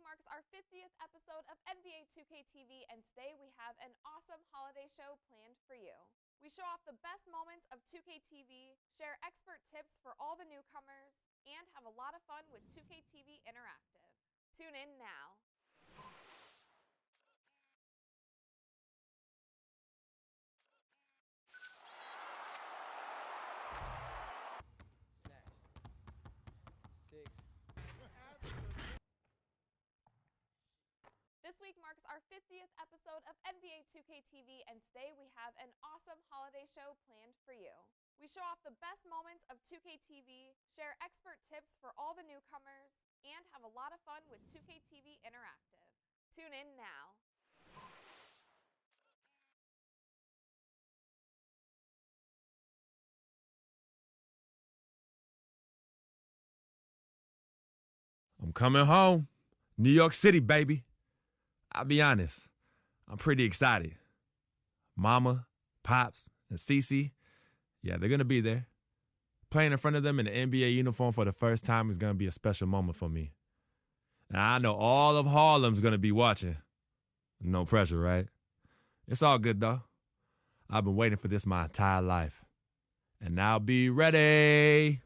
marks our 50th episode of NBA 2K TV, and today we have an awesome holiday show planned for you. We show off the best moments of 2K TV, share expert tips for all the newcomers, and have a lot of fun with 2K TV Interactive. Tune in now. This week marks our 50th episode of NBA 2K TV, and today we have an awesome holiday show planned for you. We show off the best moments of 2K TV, share expert tips for all the newcomers, and have a lot of fun with 2K TV Interactive. Tune in now. This week marks our 50th episode of NBA 2K TV, and today we have an awesome holiday show planned for you. We show off the best moments of 2K TV, share expert tips for all the newcomers, and have a lot of fun with 2K TV Interactive. Tune in now. I'm coming home. New York City, baby. I'll be honest, I'm pretty excited. Mama, Pops, and Cece, yeah, they're going to be there. Playing in front of them in the NBA uniform for the first time is going to be a special moment for me. Now, I know all of Harlem's going to be watching. No pressure, right? It's all good, though. I've been waiting for this my entire life. And now be ready.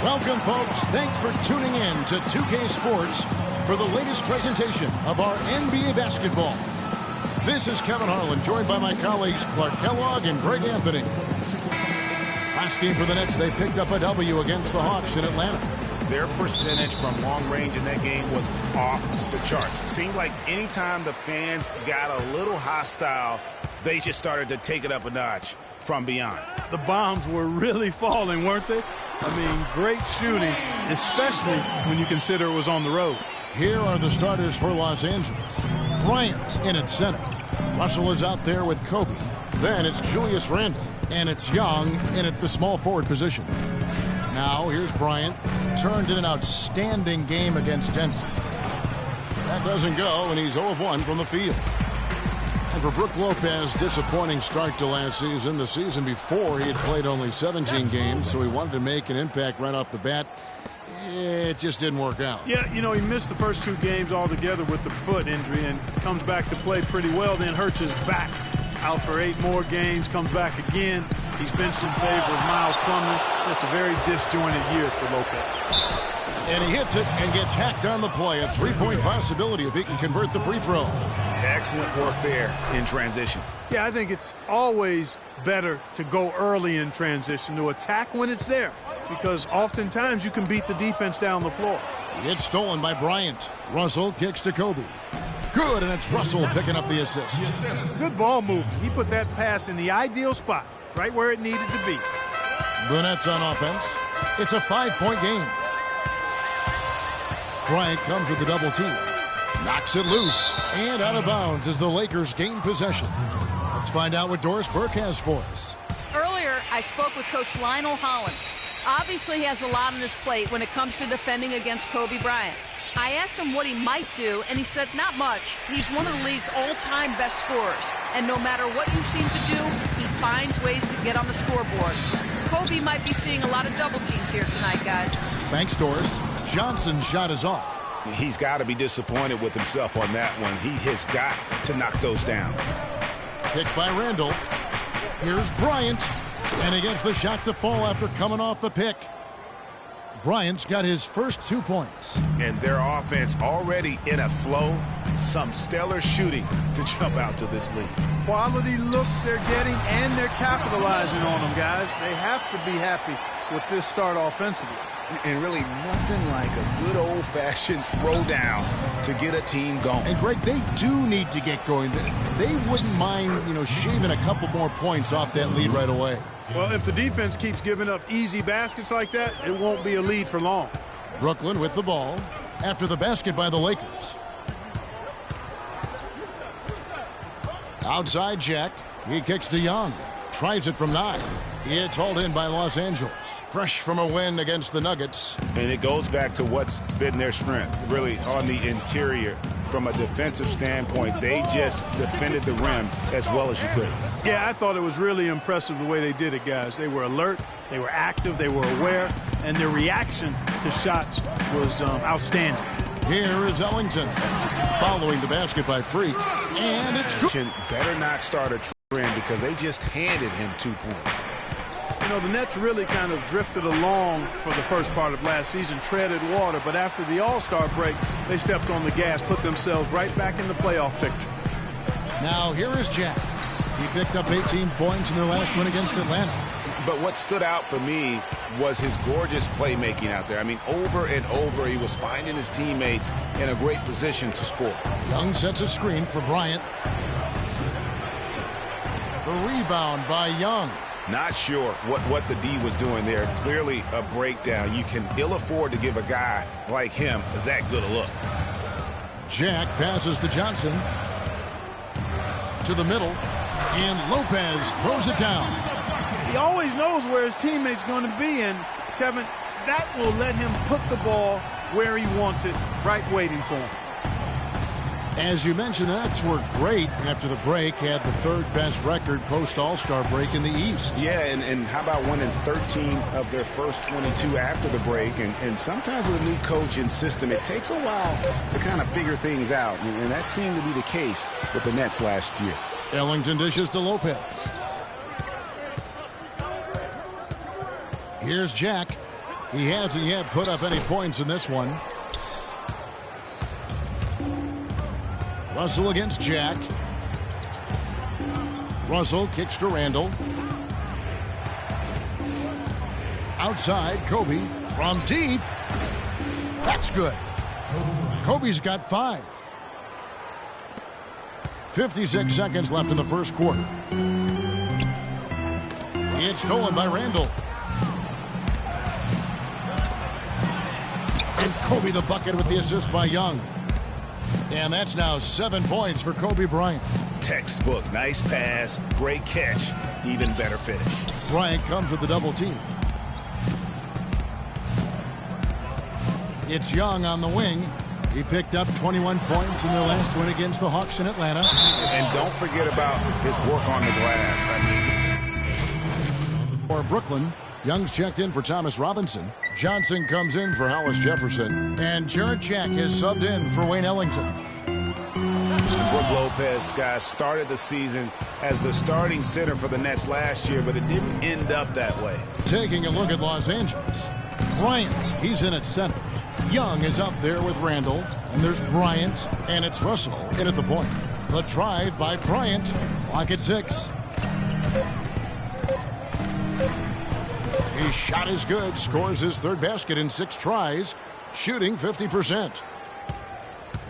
Welcome, folks. Thanks for tuning in to 2K Sports for the latest presentation of our NBA basketball. This is Kevin Harlan, joined by my colleagues Clark Kellogg and Greg Anthony. Last game for the Nets, they picked up a W against the Hawks in Atlanta. Their percentage from long range in that game was off the charts. It seemed like anytime the fans got a little hostile, they just started to take it up a notch from beyond. The bombs were really falling, weren't they? I mean, great shooting, especially when you consider it was on the road. Here are the starters for Los Angeles. Bryant in at center. Russell is out there with Kobe. Then it's Julius Randle, and it's Young in at the small forward position. Now here's Bryant. Turned in an outstanding game against Denver. That doesn't go, and he's 0 of 1 from the field. And for Brook Lopez, disappointing start to last season. The season before, he had played only 17 games, so he wanted to make an impact right off the bat. It just didn't work out. Yeah, you know, he missed the first 2 games altogether with the foot injury and comes back to play pretty well, then hurts his back. Out for 8 more games, comes back again. He's benched in favor of Miles Plumlee. Just a very disjointed year for Lopez. And he hits it and gets hacked on the play. A three-point possibility if he can convert the free throw. Excellent work there in transition. Yeah, I think it's always better to go early in transition, to attack when it's there, because oftentimes you can beat the defense down the floor. He gets stolen by Bryant. Russell kicks to Kobe. Good, and it's Russell picking up the assist. Good ball movement. He put that pass in the ideal spot, right where it needed to be. The Nets on offense. It's a 5-point game. Bryant comes with the double team. Knocks it loose and out of bounds as the Lakers gain possession. Let's find out what Doris Burke has for us. Earlier, I spoke with Coach Lionel Hollins. Obviously, he has a lot on his plate when it comes to defending against Kobe Bryant. I asked him what he might do, and he said not much. He's one of the league's all-time best scorers, and no matter what you seem to do, he finds ways to get on the scoreboard. Kobe might be seeing a lot of double teams here tonight, guys. Thanks, Doris. Johnson's shot is off. He's got to be disappointed with himself on that one. He has got to knock those down. Picked by Randall. Here's Bryant. And he gets the shot to fall after coming off the pick. Bryant's got his first 2 points. And their offense already in a flow. Some stellar shooting to jump out to this lead. Quality looks they're getting, and they're capitalizing on them, guys. They have to be happy with this start offensively. And really nothing like a good old-fashioned throwdown to get a team going. And, Greg, they do need to get going. They wouldn't mind, shaving a couple more points off that lead right away. Well, if the defense keeps giving up easy baskets like that, it won't be a lead for long. Brooklyn with the ball after the basket by the Lakers. Outside Jack. He kicks to Young. Tries it from 9. It's hauled in by Los Angeles. Fresh from a win against the Nuggets. And it goes back to what's been their strength, really, on the interior. From a defensive standpoint, they just defended the rim as well as you could. Yeah, I thought it was really impressive the way they did it, guys. They were alert, they were active, they were aware, and their reaction to shots was outstanding. Here is Ellington following the basket by Freak, and it's good. Better not start a trend because they just handed him 2 points. The Nets really kind of drifted along for the first part of last season, treaded water, but after the All-Star break, they stepped on the gas, put themselves right back in the playoff picture. Now here is Jack. He picked up 18 points in their last win against Atlanta. But what stood out for me was his gorgeous playmaking out there. I mean, over and over, he was finding his teammates in a great position to score. Young sets a screen for Bryant. The rebound by Young. Not sure what the D was doing there. Clearly a breakdown. You can ill afford to give a guy like him that good a look. Jack passes to Johnson. To the middle. And Lopez throws it down. He always knows where his teammate's going to be, and Kevin, that will let him put the ball where he wants it, right waiting for him. As you mentioned, the Nets were great after the break, had the third best record post-All-Star break in the East. Yeah, and how about winning 13 of their first 22 after the break? And sometimes with a new coach and system, it takes a while to kind of figure things out, and that seemed to be the case with the Nets last year. Ellington dishes to Lopez. Here's Jack. He hasn't yet put up any points in this one. Russell against Jack. Russell kicks to Randall. Outside, Kobe from deep. That's good. Kobe's got 5. 56 seconds left in the first quarter. It's stolen by Randall. And Kobe the bucket with the assist by Young. And that's now 7 points for Kobe Bryant. Textbook. Nice pass. Great catch. Even better finish. Bryant comes with the double team. It's Young on the wing. He picked up 21 points in their last win against the Hawks in Atlanta. And don't forget about his work on the glass. For Brooklyn, Young's checked in for Thomas Robinson. Johnson comes in for Hollis Jefferson. And Jarrett Jack is subbed in for Wayne Ellington. Brook Lopez, guys, started the season as the starting center for the Nets last year, but it didn't end up that way. Taking a look at Los Angeles. Bryant, he's in at center. Young is up there with Randall. And there's Bryant, and it's Russell in at the point. The drive by Bryant. Clock at 6. His shot is good. Scores his third basket in 6 tries. Shooting 50%.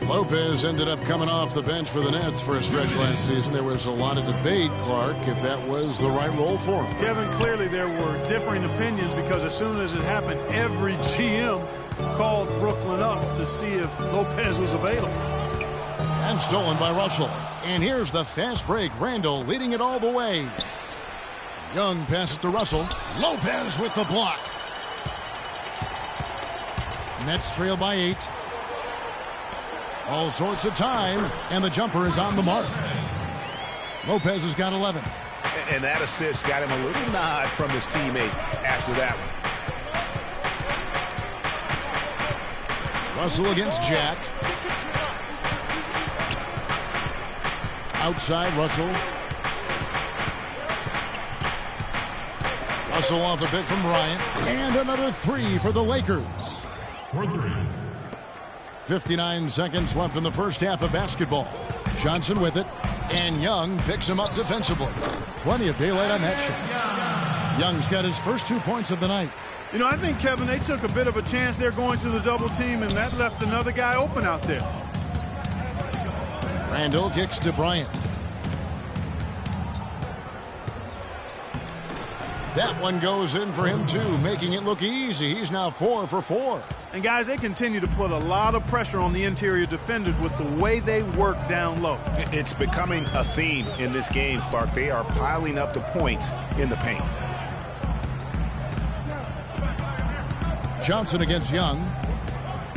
Lopez ended up coming off the bench for the Nets for a stretch last season. There was a lot of debate, Clark, if that was the right role for him. Kevin, clearly there were differing opinions because as soon as it happened, every GM called Brooklyn up to see if Lopez was available. And stolen by Russell. And here's the fast break. Randall leading it all the way. Young passes to Russell. Lopez with the block. Nets trail by 8. All sorts of time, and the jumper is on the mark. Lopez has got 11. And that assist got him a little nod from his teammate after that one. Russell against Jack. Outside, Russell. Russell off a bit from Bryant. And another three for the Lakers. 59 seconds left in the first half of basketball. Johnson with it. And Young picks him up defensively. Plenty of daylight on that shot. Young's got his first 2 points of the night. You know, I think, Kevin, they took a bit of a chance there going to the double team, and that left another guy open out there. Randall kicks to Bryant. That one goes in for him, too, making it look easy. He's now 4 for 4. And, guys, they continue to put a lot of pressure on the interior defenders with the way they work down low. It's becoming a theme in this game, Clark. They are piling up the points in the paint. Johnson against Young.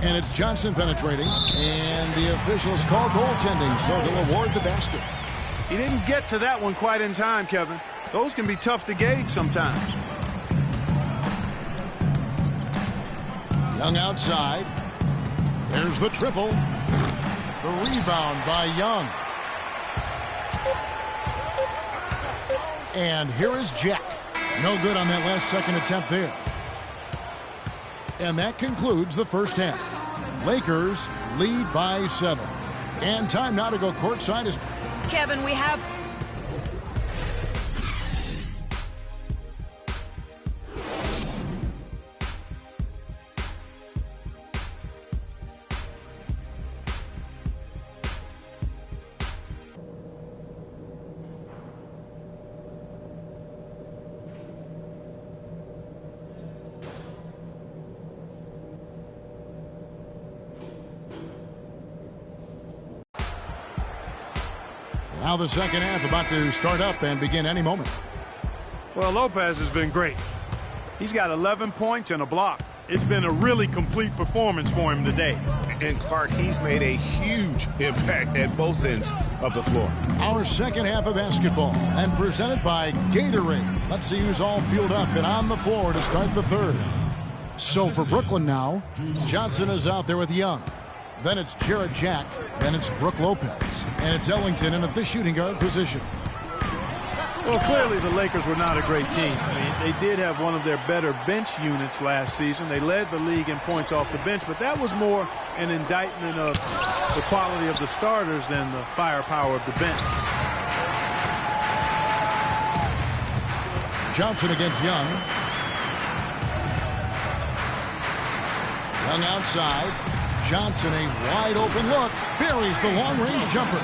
And it's Johnson penetrating. And the officials call goaltending, so they'll award the basket. He didn't get to that one quite in time, Kevin. Those can be tough to gauge sometimes. Young outside. There's the triple. The rebound by Young. And here is Jack. No good on that last second attempt there. And that concludes the first half. Lakers lead by 7. And time now to go courtside as Kevin, we have... now the second half about to start up and begin any moment. Well, Lopez has been great. He's got 11 points and a block. It's been a really complete performance for him today. And Clark, he's made a huge impact at both ends of the floor. Our second half of basketball and presented by Gatorade. Let's see who's all fueled up and on the floor to start the third. So for Brooklyn now, Johnson is out there with Young. Then it's Jarrett Jack. Then it's Brook Lopez. And it's Ellington in at the shooting guard position. Well, clearly the Lakers were not a great team. I mean, they did have one of their better bench units last season. They led the league in points off the bench, but that was more an indictment of the quality of the starters than the firepower of the bench. Johnson against Young. Young outside. Johnson, a wide open look, buries the long-range jumper.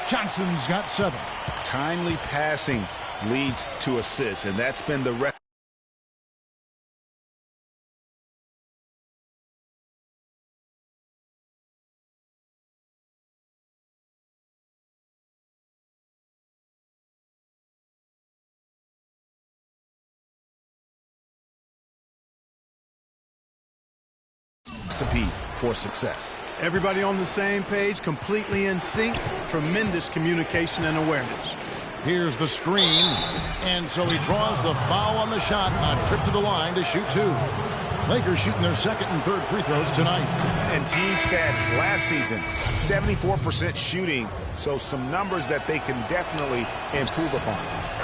Johnson's got 7. Timely passing leads to assists, and that's been the recipe for success. Everybody on the same page, completely in sync, tremendous communication and awareness. Here's the screen, and so he draws the foul on the shot on trip to the line to shoot 2. Lakers shooting their second and third free throws tonight. And team stats last season, 74% shooting, so some numbers that they can definitely improve upon.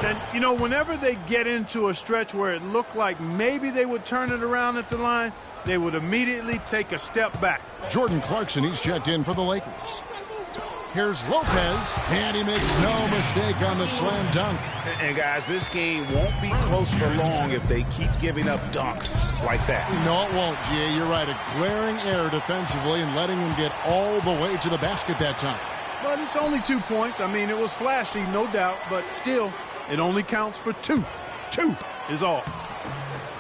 And, you know, whenever they get into a stretch where it looked like maybe they would turn it around at the line, they would immediately take a step back. Jordan Clarkson, he's checked in for the Lakers. Here's Lopez, and he makes no mistake on the slam dunk. And guys, this game won't be close for long if they keep giving up dunks like that. No, it won't, G.A. You're right. A glaring error defensively and letting him get all the way to the basket that time. But it's only 2 points. I mean, it was flashy, no doubt, but still, it only counts for 2. 2 is all.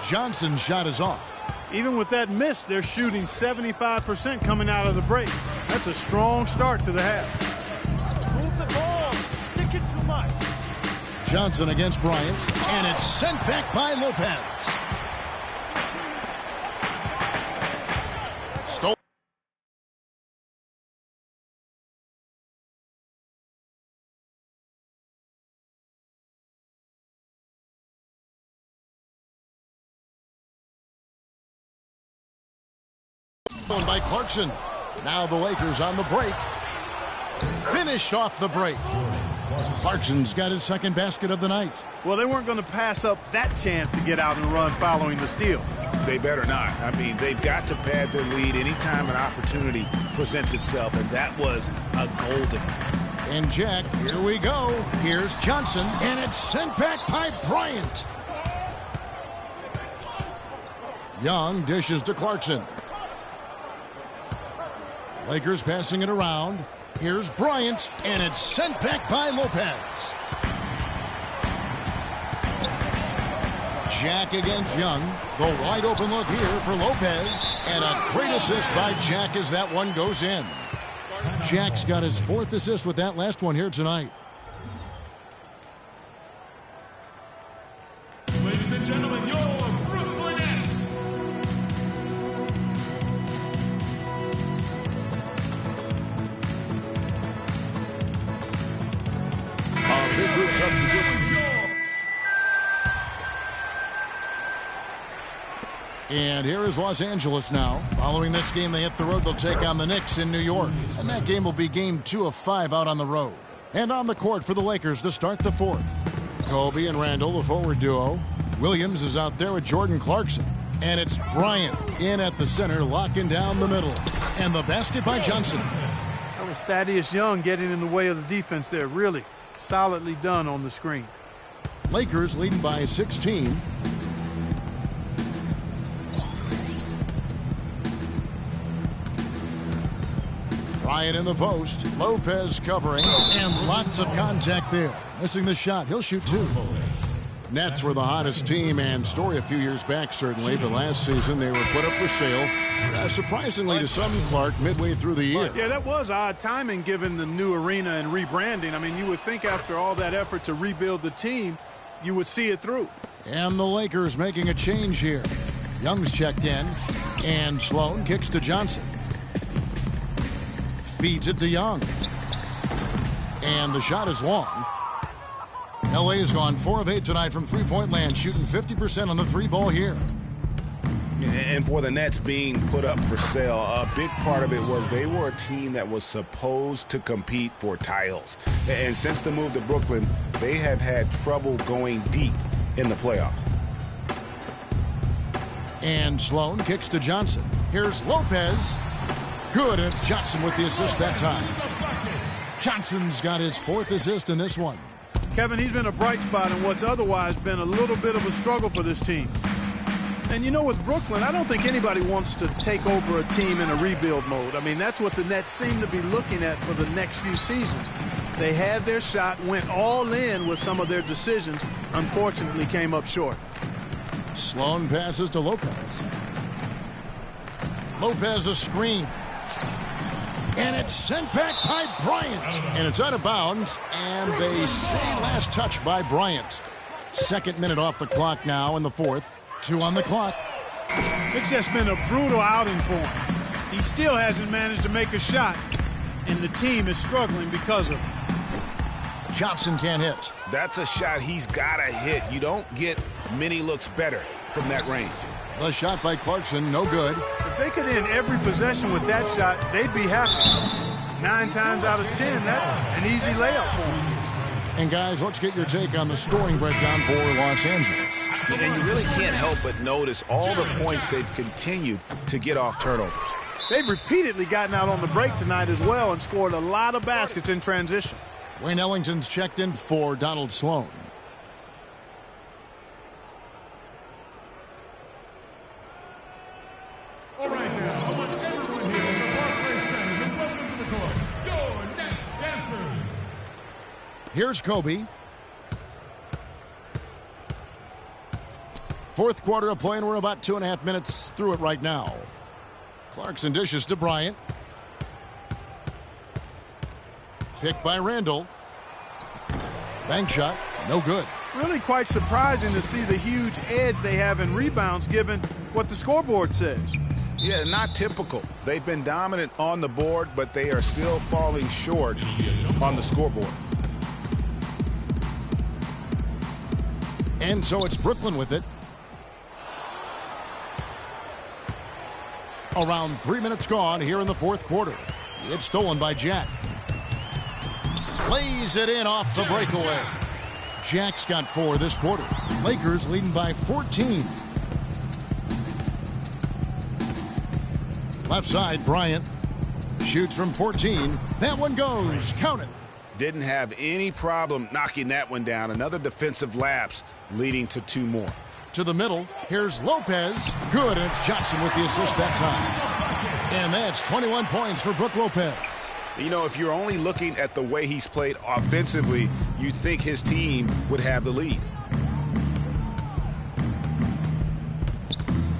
Johnson's shot is off. Even with that miss, they're shooting 75% coming out of the break. That's a strong start to the half. Move the ball. Stick it too much. Johnson against Bryant, and it's sent back by Lopez. Stole. By Clarkson. Now the Lakers on the break. Finished off the break. Clarkson's got his second basket of the night. Well, they weren't going to pass up that chance to get out and run following the steal. They better not. I mean, they've got to pad their lead anytime an opportunity presents itself, and that was a golden. And Jack, here we go. Here's Johnson, and it's sent back by Bryant. Young dishes to Clarkson. Lakers passing it around. Here's Bryant, and it's sent back by Lopez. Jack against Young. The wide open look here for Lopez. And a great assist by Jack as that one goes in. Jack's got his fourth assist with that last one here tonight. Ladies and gentlemen, your Brooklyn Nets. A big group substitute. And here is Los Angeles now. Following this game, they hit the road. They'll take on the Knicks in New York. And that game will be game 2 of 5 out on the road. And on the court for the Lakers to start the fourth. Kobe and Randall, the forward duo. Williams is out there with Jordan Clarkson. And it's Bryant in at the center, locking down the middle. And the basket by Johnson. That was Thaddeus Young getting in the way of the defense there. Really solidly done on the screen. Lakers leading by 16. Bryant in the post. Lopez covering. And lots of contact there. Missing the shot. He'll shoot 2. Nets were the hottest team and story a few years back, certainly. But last season, they were put up for sale. Surprisingly to some, Clark, midway through the year. Yeah, that was odd timing given the new arena and rebranding. I mean, you would think after all that effort to rebuild the team, you would see it through. And the Lakers making a change here. Young's checked in. And Sloan kicks to Johnson. Feeds it to Young. And the shot is long. LA has gone 4 of 8 tonight from three-point land, shooting 50% on the 3-ball here. And for the Nets being put up for sale, a big part of it was they were a team that was supposed to compete for titles. And since the move to Brooklyn, they have had trouble going deep in the playoffs. And Sloan kicks to Johnson. Here's Lopez. Good, and it's Johnson with the assist that time. Johnson's got his 4th assist in this one. Kevin, he's been a bright spot in what's otherwise been a little bit of a struggle for this team. And you know, with Brooklyn, I don't think anybody wants to take over a team in a rebuild mode. I mean, that's what the Nets seem to be looking at for the next few seasons. They had their shot, went all in with some of their decisions, unfortunately came up short. Sloan passes to Lopez. Lopez a screen. And it's sent back by Bryant. And it's out of bounds. And they say last touch by Bryant. 2nd minute off the clock now in the 4th. 2 on the clock. It's just been a brutal outing for him. He still hasn't managed to make a shot. And the team is struggling because of it. Johnson can't hit. That's a shot he's got to hit. You don't get many looks better from that range. The shot by Clarkson, no good. If they could end every possession with that shot, they'd be happy. 9 times out of 10, that's an easy layup for them. And guys, let's get your take on the scoring breakdown for Los Angeles. And you really can't help but notice all the points they've continued to get off turnovers. They've repeatedly gotten out on the break tonight as well and scored a lot of baskets in transition. Wayne Ellington's checked in for Donald Sloan. All right, now, I want everyone here at the Barclays Center to welcome to the court your Nets dancers. Here's Kobe. 4th quarter of play, and we're about 2.5 minutes through it right now. Clarkson dishes to Bryant. Picked by Randall. Bank shot, no good. Really quite surprising to see the huge edge they have in rebounds given what the scoreboard says. Yeah, not typical. They've been dominant on the board, but they are still falling short on the scoreboard. And so it's Brooklyn with it. Around 3 minutes gone here in the fourth quarter. It's stolen by Jack. Plays it in off the breakaway. Jack's got 4 this quarter. Lakers leading by 14. Left side, Bryant shoots from 14. That one goes. Count it. Didn't have any problem knocking that one down. Another defensive lapse leading to 2 more. To the middle. Here's Lopez. Good, and it's Johnson with the assist that time. And that's 21 points for Brook Lopez. You know, if you're only looking at the way he's played offensively, you'd think his team would have the lead.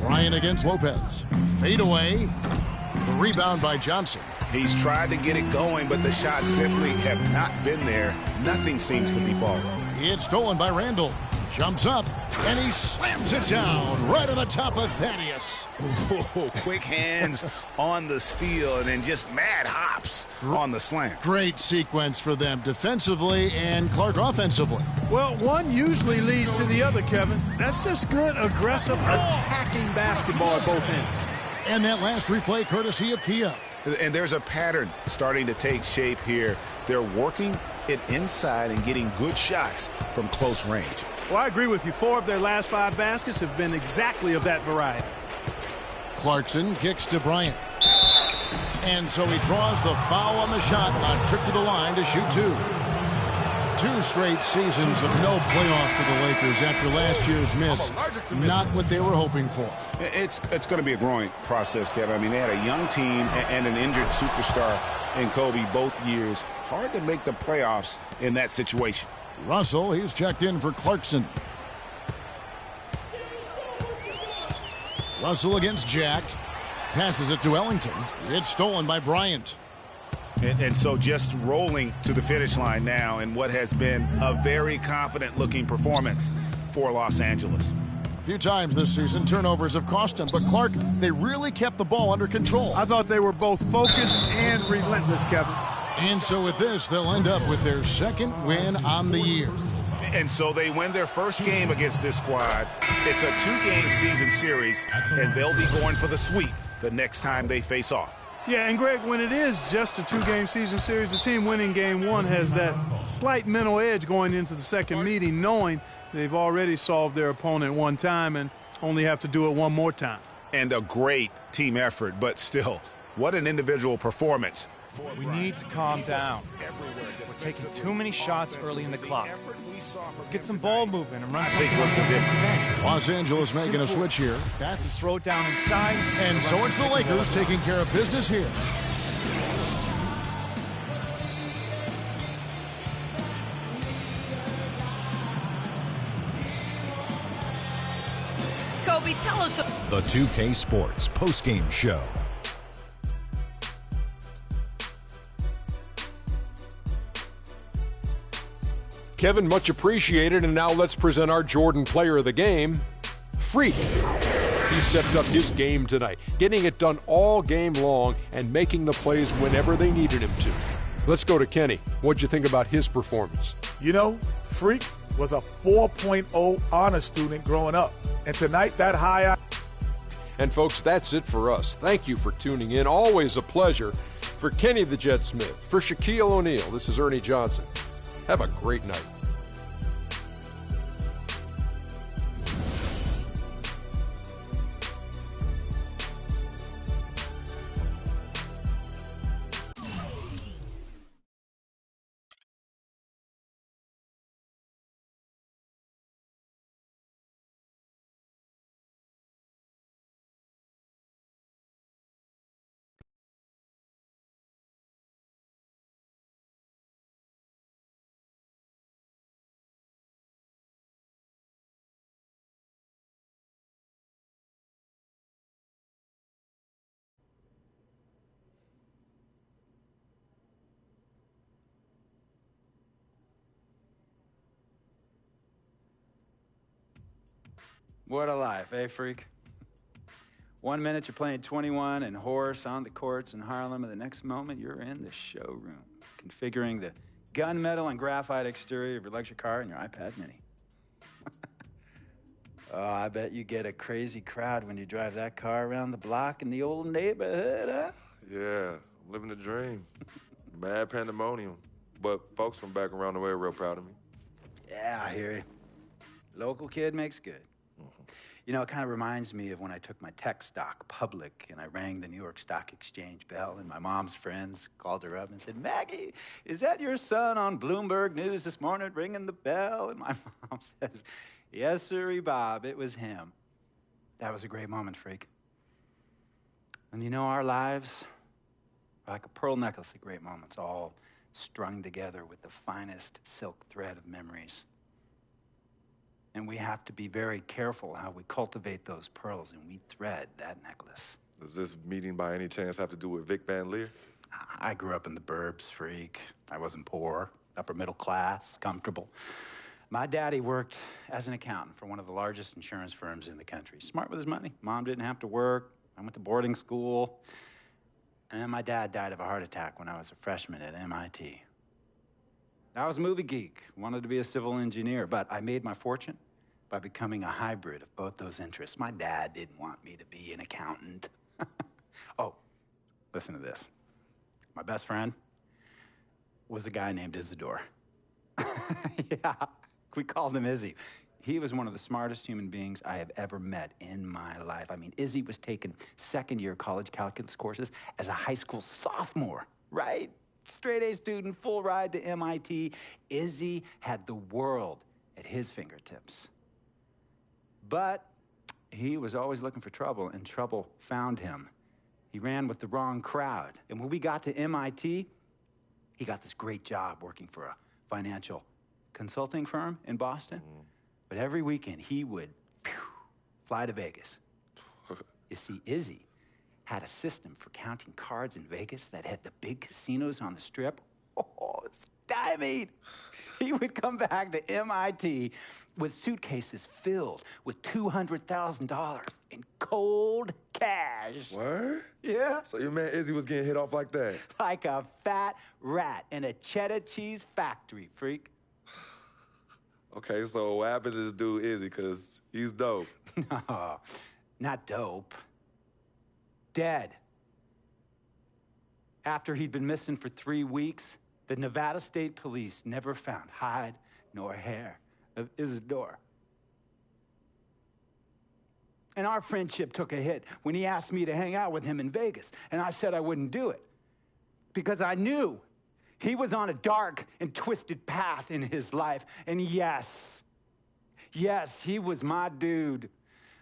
Bryant against Lopez. Fade away. The rebound by Johnson. He's tried to get it going, but the shots simply have not been there. Nothing seems to be falling. It's stolen by Randall. Jumps up, and he slams it down right on the top of Thaddeus. Ooh, quick hands on the steal, and then just mad hops on the slam. Great sequence for them defensively and Clark offensively. Well, one usually leads to the other, Kevin. That's just good, aggressive, attacking basketball at both ends. And that last replay courtesy of Kia. And there's a pattern starting to take shape here. They're working it inside and getting good shots from close range. Well, I agree with you. 4 of their last 5 baskets have been exactly of that variety. Clarkson kicks to Bryant. And so he draws the foul on the shot. A trip to the line to shoot 2. 2 straight seasons of no playoffs for the Lakers after last year's miss. Not what they were hoping for. It's going to be a growing process, Kevin. I mean, they had a young team and an injured superstar in Kobe both years. Hard to make the playoffs in that situation. Russell, he's checked in for Clarkson. Russell against Jack. Passes it to Ellington. It's stolen by Bryant. And so just rolling to the finish line now in what has been a very confident-looking performance for Los Angeles. A few times this season, turnovers have cost them. But, Clark, they really kept the ball under control. I thought they were both focused and relentless, Kevin. And so with this, they'll end up with their 2nd win on the year. And so they win their first game against this squad. It's a 2-game season series, and they'll be going for the sweep the next time they face off. Yeah, and Greg, when it is just a 2-game season series, the team winning game 1 has that slight mental edge going into the second meeting, knowing they've already solved their opponent one time and only have to do it one more time. And a great team effort, but still, what an individual performance. We need to calm down. We're taking too many shots early in the clock. Let's get some ball movement and run some difference. Los Angeles making a switch here. Pass is throw down inside. And so it's the Lakers taking care of business here. Kobe, tell us. The 2K Sports postgame show. Kevin, much appreciated, and now let's present our Jordan Player of the Game, Freak. He stepped up his game tonight, getting it done all game long and making the plays whenever they needed him to. Let's go to Kenny. What'd you think about his performance? You know, Freak was a 4.0 honor student growing up, and tonight that high. And folks, that's it for us. Thank you for tuning in. Always a pleasure. For Kenny the Jet Smith, for Shaquille O'Neal, this is Ernie Johnson. Have a great night. What a life, eh, Freak? 1 minute you're playing 21 and horse on the courts in Harlem, and the next moment you're in the showroom, configuring the gunmetal and graphite exterior of your luxury car and your iPad mini. Oh, I bet you get a crazy crowd when you drive that car around the block in the old neighborhood, huh? Yeah, I'm living the dream. Mad pandemonium. But folks from back around the way are real proud of me. Yeah, I hear you. Local kid makes good. You know, it kind of reminds me of when I took my tech stock public and I rang the New York Stock Exchange bell and my mom's friends called her up and said, Maggie, is that your son on Bloomberg News this morning ringing the bell? And my mom says, yes, sirree, Bob, it was him. That was a great moment, freak. And you know, our lives are like a pearl necklace of great moments, all strung together with the finest silk thread of memories. And we have to be very careful how we cultivate those pearls and we thread that necklace. Does this meeting by any chance have to do with Vic Van Leer? I grew up in the burbs, freak. I wasn't poor, upper middle class, comfortable. My daddy worked as an accountant for one of the largest insurance firms in the country. Smart with his money. Mom didn't have to work. I went to boarding school. And my dad died of a heart attack when I was a freshman at MIT. I was a movie geek, wanted to be a civil engineer, but I made my fortune by becoming a hybrid of both those interests. My dad didn't want me to be an accountant. Oh, listen to this. My best friend was a guy named Isidore. Yeah, we called him Izzy. He was one of the smartest human beings I have ever met in my life. I mean, Izzy was taking second-year college calculus courses as a high school sophomore, right? Straight-A student, full ride to MIT. Izzy had the world at his fingertips. But he was always looking for trouble, and trouble found him. He ran with the wrong crowd. And when we got to MIT, he got this great job working for a financial consulting firm in Boston. But every weekend, he would fly to Vegas. You see, Izzy had a system for counting cards in Vegas that had the big casinos on the Strip. Oh, stymied. He would come back to MIT with suitcases filled with $200,000 in cold cash. What? Yeah. So your man Izzy was getting hit off like that? Like a fat rat in a cheddar cheese factory, freak. Okay, so what happened to this dude Izzy? Because he's dope. No, not dope. Dead. After he'd been missing for 3 weeks, the Nevada State Police never found hide nor hair of Isidore. And our friendship took a hit when he asked me to hang out with him in Vegas, and I said I wouldn't do it because I knew he was on a dark and twisted path in his life. And yes, he was my dude.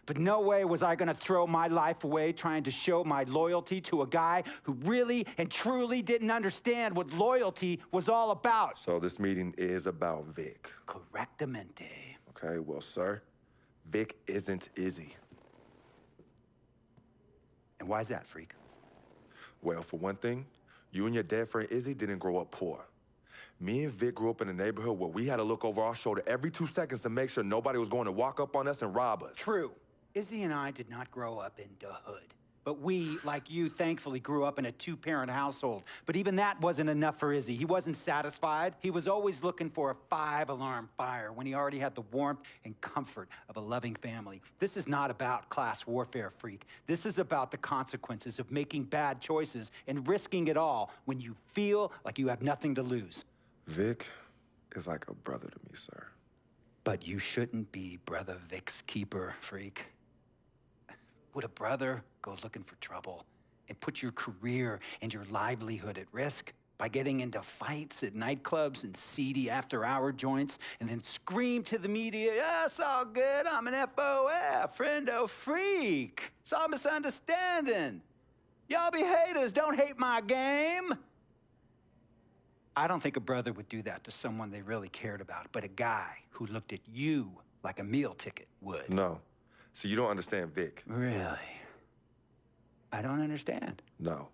But no way was I gonna throw my life away trying to show my loyalty to a guy who really and truly didn't understand what loyalty was all about. So this meeting is about Vic. Correctamente. Okay, well, sir, Vic isn't Izzy. And why's that, freak? Well, for one thing, you and your dead friend Izzy didn't grow up poor. Me and Vic grew up in a neighborhood where we had to look over our shoulder every 2 seconds to make sure nobody was going to walk up on us and rob us. True. Izzy and I did not grow up in the hood. But we, like you, thankfully grew up in a 2-parent household. But even that wasn't enough for Izzy. He wasn't satisfied. He was always looking for a 5-alarm fire when he already had the warmth and comfort of a loving family. This is not about class warfare, freak. This is about the consequences of making bad choices and risking it all when you feel like you have nothing to lose. Vic is like a brother to me, sir. But you shouldn't be Brother Vic's keeper, freak. Would a brother go looking for trouble and put your career and your livelihood at risk by getting into fights at nightclubs and seedy after-hour joints and then scream to the media, yeah, it's all good, I'm an FOF, friendo freak. It's all misunderstanding. Y'all be haters, don't hate my game. I don't think a brother would do that to someone they really cared about, but a guy who looked at you like a meal ticket would. No. So you don't understand Vic. Really? I don't understand. No.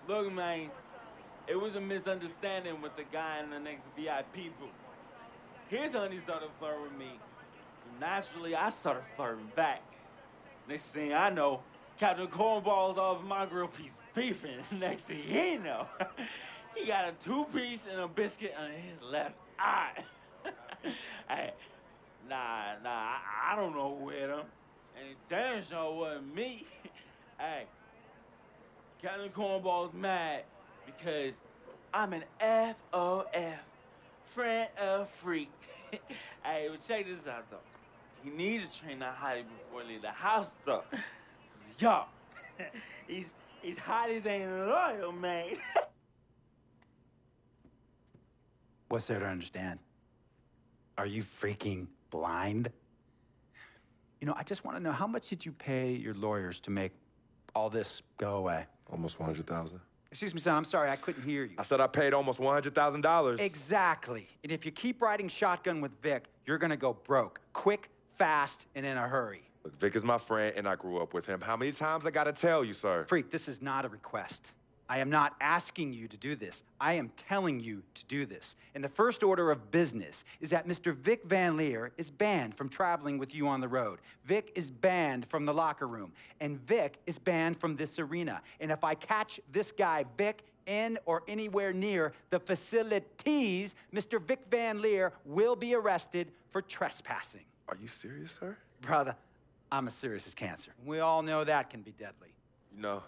Look, man, it was a misunderstanding with the guy in the next VIP booth. His honey started flirting with me, so naturally I started flirting back. Next thing I know, Captain Cornball's off my grill piece beefing. Next thing he know, he got a 2-piece and a biscuit on his left eye. Hey, I don't know who hit him. And it damn sure wasn't me. Hey, Captain Cornball's mad because I'm an FOF, friend of freak. Hey, but check this out, though. He needs to train that hottie before he leave the house, though. Yo, he's hotties ain't loyal, man. What's there to understand? Are you freaking blind? You know, I just want to know, how much did you pay your lawyers to make all this go away? Almost $100,000. Excuse me, son, I'm sorry, I couldn't hear you. I said I paid almost $100,000. Exactly. And if you keep riding shotgun with Vic, you're gonna go broke. Quick, fast, and in a hurry. Look, Vic is my friend, and I grew up with him. How many times I gotta tell you, sir? Freak, this is not a request. I am not asking you to do this. I am telling you to do this. And the first order of business is that Mr. Vic Van Leer is banned from traveling with you on the road. Vic is banned from the locker room. And Vic is banned from this arena. And if I catch this guy, Vic, in or anywhere near the facilities, Mr. Vic Van Leer will be arrested for trespassing. Are you serious, sir? Brother, I'm as serious as cancer. We all know that can be deadly. You know,